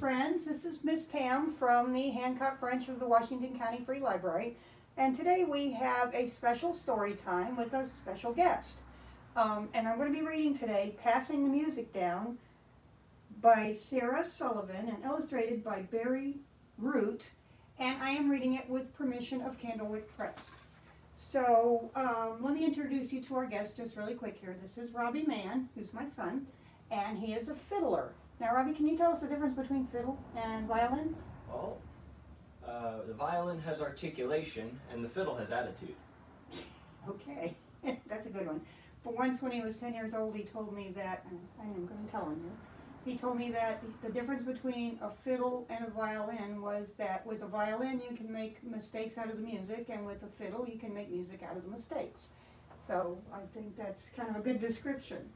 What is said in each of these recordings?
friends. This is Miss Pam from the Hancock branch of the Washington County Free Library. And today we have a special story time with a special guest. And I'm going to be reading today Passing the Music Down by Sarah Sullivan and illustrated by Barry Root. And I am reading it with permission of Candlewick Press. So let me introduce you to our guest just really quick here. This is Robbie Mann, who's my son, and he is a fiddler. Now, Robbie, can you tell us the difference between fiddle and violin? Well, the violin has articulation and the fiddle has attitude. Okay, that's a good one. But once when he was 10 years old, he told me that, and I am going to tell him, he told me that the difference between a fiddle and a violin was that with a violin you can make mistakes out of the music, and with a fiddle you can make music out of the mistakes. So I think that's kind of a good description.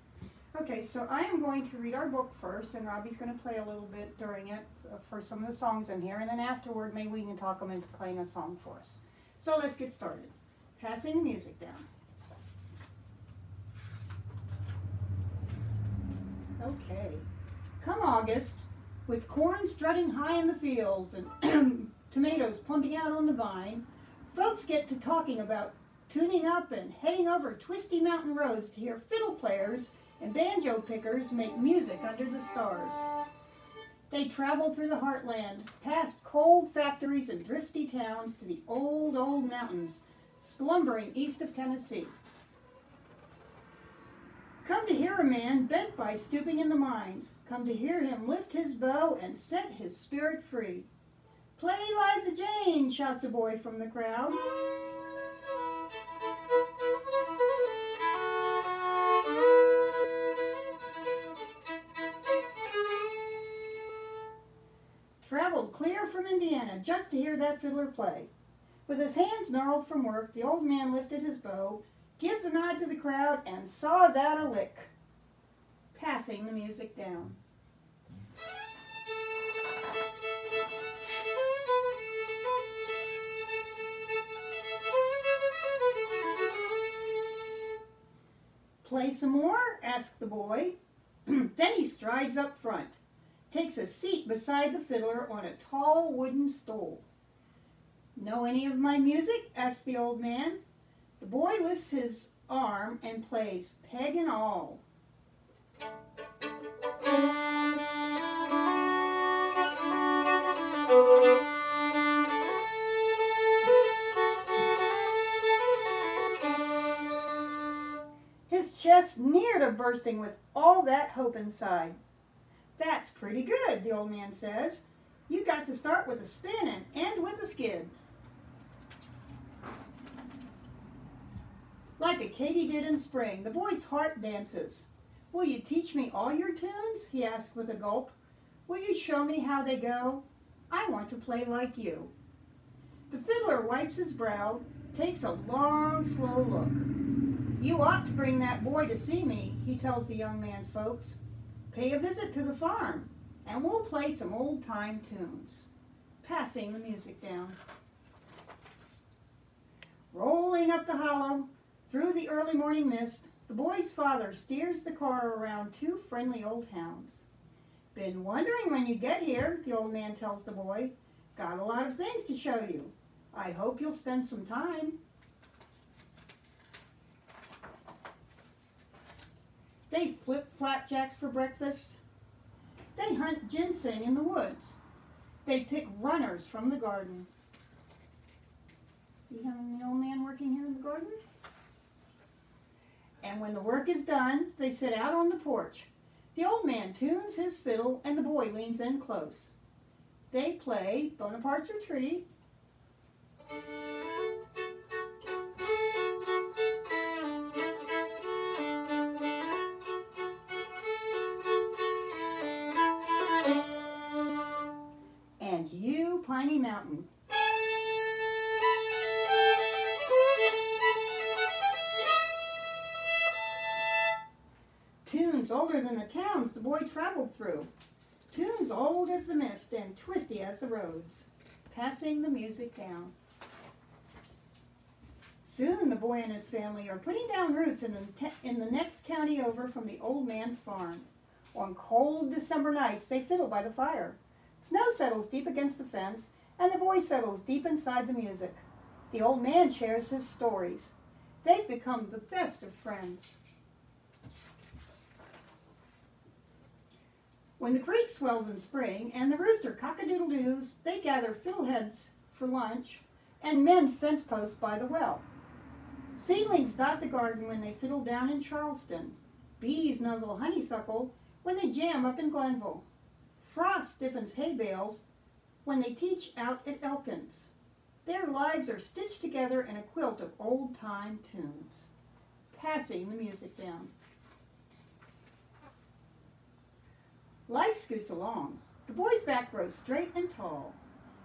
Okay, so I am going to read our book first, and Robbie's going to play a little bit during it for some of the songs in here, and then afterward maybe we can talk him into playing a song for us. So let's get started. Passing the music down. Okay. Come August, with corn strutting high in the fields and tomatoes plumping out on the vine, folks get to talking about tuning up and heading over twisty mountain roads to hear fiddle players and banjo pickers make music under the stars. They travel through the heartland, past cold factories and drifty towns to the old, old mountains slumbering east of Tennessee. Come to hear a man bent by stooping in the mines. Come to hear him lift his bow and set his spirit free. Play Liza Jane, shouts a boy from the crowd. Traveled clear from Indiana just to hear that fiddler play. With his hands gnarled from work, the old man lifted his bow, gives a nod to the crowd, and saws out a lick, passing the music down. Play some more? Asked the boy. Then he strides up front, takes a seat beside the fiddler on a tall wooden stool. Know any of my music? Asked the old man. The boy lifts his arm and plays Peg and All. His chest near to bursting with all that hope inside. That's pretty good, the old man says. You got to start with a spin and end with a skid. Like a katydid in spring, the boy's heart dances. Will you teach me all your tunes? He asked with a gulp. Will you show me how they go? I want to play like you. The fiddler wipes his brow, takes a long, slow look. You ought to bring that boy to see me, he tells the young man's folks. Pay a visit to the farm, and we'll play some old-time tunes. Passing the music down. Rolling up the hollow, through the early morning mist, the boy's father steers the car around two friendly old hounds. Been wondering when you get here, the old man tells the boy. Got a lot of things to show you. I hope you'll spend some time. They flip flapjacks for breakfast. They hunt ginseng in the woods. They pick runners from the garden. See him, the old man working here in the garden? And when the work is done, they sit out on the porch. The old man tunes his fiddle and the boy leans in close. They play Bonaparte's Retreat, and You, Piney Mountain. Tunes older than the towns the boy traveled through. Tunes old as the mist and twisty as the roads. Passing the music down. Soon the boy and his family are putting down roots in the next county over from the old man's farm. On cold December nights, they fiddle by the fire. Snow settles deep against the fence, and the boy settles deep inside the music. The old man shares his stories. They've become the best of friends. When the creek swells in spring and the rooster cock-a-doodle-doos, they gather fiddleheads for lunch and mend fence posts by the well. Seedlings dot the garden when they fiddle down in Charleston. Bees nuzzle honeysuckle when they jam up in Glenville. Frost stiffens hay bales when they teach out at Elkins. Their lives are stitched together in a quilt of old-time tunes. Passing the music down. Life scoots along. The boy's back grows straight and tall.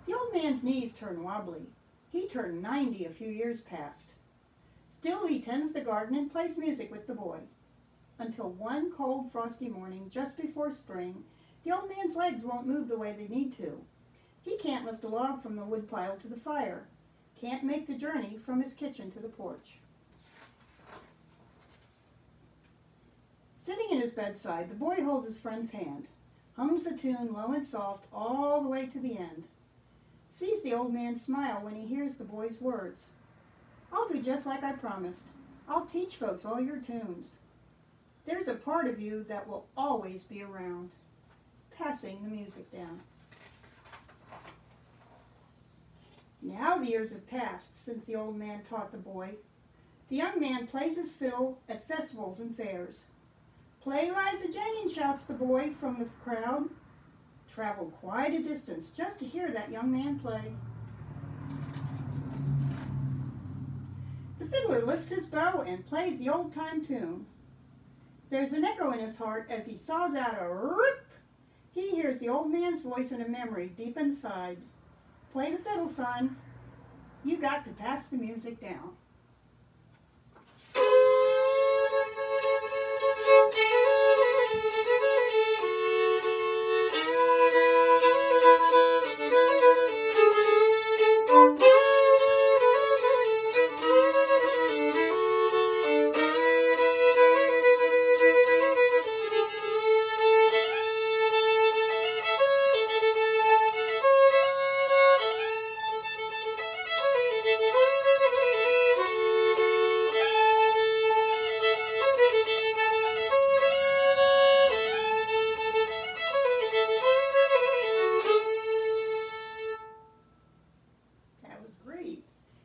The old man's knees turn wobbly. He turned 90 a few years past. Still he tends the garden and plays music with the boy. Until one cold, frosty morning, just before spring, the old man's legs won't move the way they need to. He can't lift a log from the woodpile to the fire. Can't make the journey from his kitchen to the porch. Sitting in his bedside, the boy holds his friend's hand, hums a tune low and soft all the way to the end. Sees the old man smile when he hears the boy's words. I'll do just like I promised. I'll teach folks all your tunes. There's a part of you that will always be around. Passing the music down. Now the years have passed since the old man taught the boy. The young man plays his fiddle at festivals and fairs. Play, Liza Jane, shouts the boy from the crowd. Traveled quite a distance just to hear that young man play. The fiddler lifts his bow and plays the old-time tune. There's an echo in his heart as he saws out a rip. He hears the old man's voice in a memory deep inside. Play the fiddle, son. You got to pass the music down.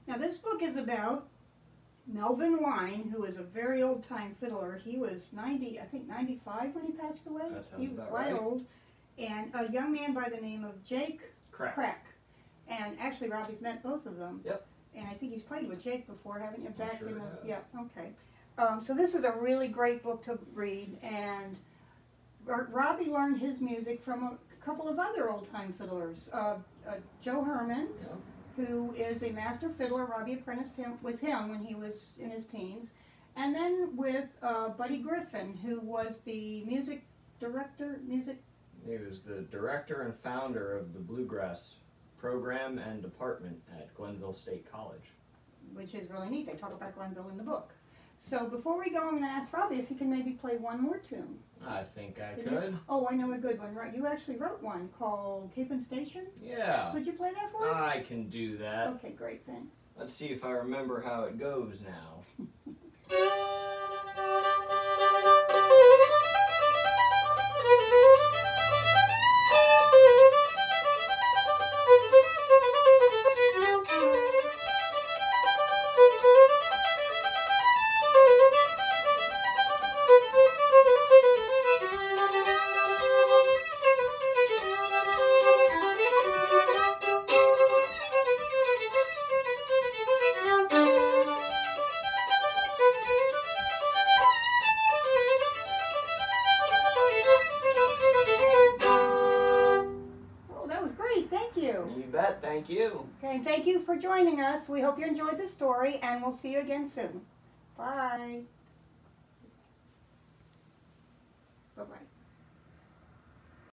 Now this book is about Melvin Wine, who is a very old-time fiddler. He was 90, I think 95 when he passed away. That sounds he was about quite right. old. And a young man by the name of Jake Crack. And actually Robbie's met both of them. Yep. And I think he's played with Jake before, haven't you? I sure have. Yeah, okay. So this is a really great book to read, and Robbie learned his music from a couple of other old-time fiddlers. Joe Herman, who is a master fiddler. Robbie apprenticed with him when he was in his teens. And then with Buddy Griffin, who was the music director. He was the director and founder of the Bluegrass program and department at Glenville State College. Which is really neat. They talk about Glenville in the book. So before we go, I'm going to ask Robbie if he can maybe play one more tune. I think I could. Oh, I know a good one. Right, you actually wrote one called Capon Station? Yeah. Could you play that for us? I can do that. Okay, great, thanks. Let's see if I remember how it goes now. You bet, thank you. Okay, and thank you for joining us. We hope you enjoyed the story, and we'll see you again soon. Bye. Bye-bye.